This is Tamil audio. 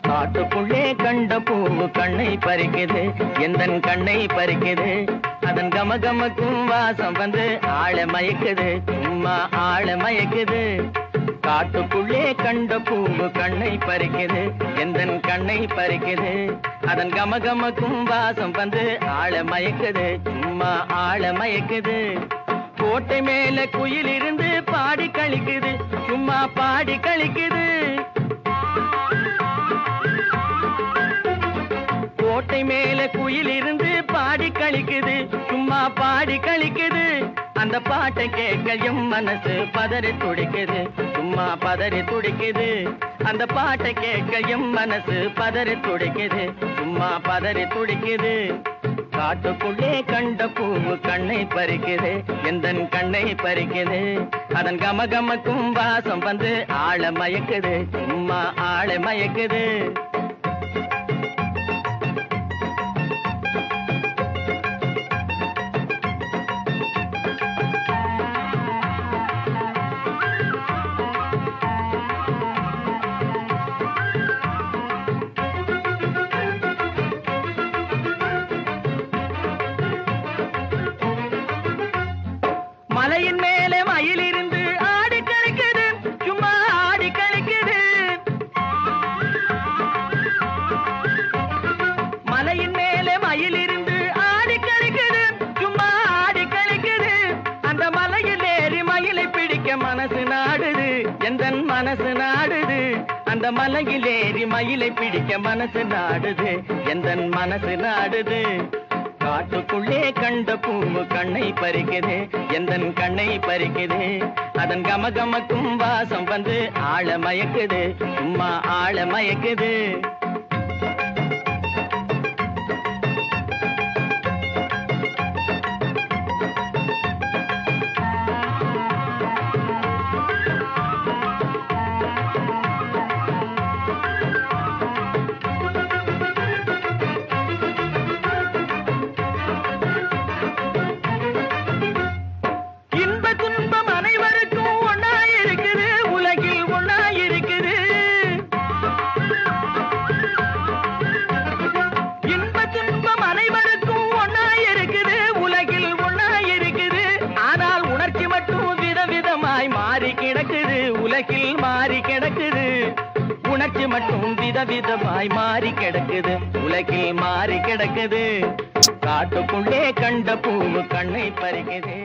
காட்டுக்குள்ளே கண்ட பூவு கண்ணை பறிக்குது, எந்தன் கண்ணை பறிக்குது. அதன் கமகமக்கும் வாசம் வந்து ஆள மயக்குது, சும்மா ஆள மயக்குது. காட்டுக்குள்ளே கண்ட பூவு கண்ணை பறிக்குது, எந்தன் கண்ணை பறிக்குது. அதன் கமகமக்கும் வாசம் வந்து ஆள மயக்குது, சும்மா ஆள மயக்குது. கோட்டை மேல குயில் இருந்து பாடி கழிக்குது, சும்மா பாடி கழிக்குது. கோட்டை மேல குயில் இருந்து பாடி கழிக்குது, சும்மா பாடி கழிக்குது. அந்த பாட்டை கேட்க எம் மனசு பதறி துடிக்குது, சும்மா பதறி துடிக்குது. அந்த பாட்டை கேட்க எம் மனசு பதறி துடிக்குது, சும்மா பதறி துடிக்குது. காட்டுக்குள்ளே கண்ட பூவு கண்ணை பறிக்குது, எந்தன் கண்ணை பறிக்குது. அதன் கமகமக்கும் வாசம் வந்து ஆள மயக்குது, சும்மா ஆள மயக்குது. மலையின் மேலே மயில் இருந்து ஆடி கழிக்குது, சும்மா ஆடி கழிக்குது. மலையின் மேலே மயில் இருந்து ஆடி கழிக்குது, சும்மா ஆடி கழிக்குது. அந்த மலையில் ஏறி மயிலை பிடிக்க மனசு நாடுது, எந்தன் மனசு நாடுது. அந்த மலையில் ஏறி மயிலை பிடிக்க மனசு நாடுது, எந்தன் மனசு நாடுது. காட்டுக்குள்ளே கண்ட பூவு கண்ணை பறிக்குது, எந்தன் கண்ணை பறிக்குது. அதன் கமகமக்கும் வாசம் வந்து ஆள மயக்குது, சும்மா ஆள மயக்குது. உலகில் மாறி கிடக்குது, உணர்ச்சி மட்டும் விதவிதமாய் மாறி கிடக்குது, உலகில் மாறி கிடக்குது. காட்டுக்குள்ளே கண்ட பூவு கண்ணை பறிக்குது.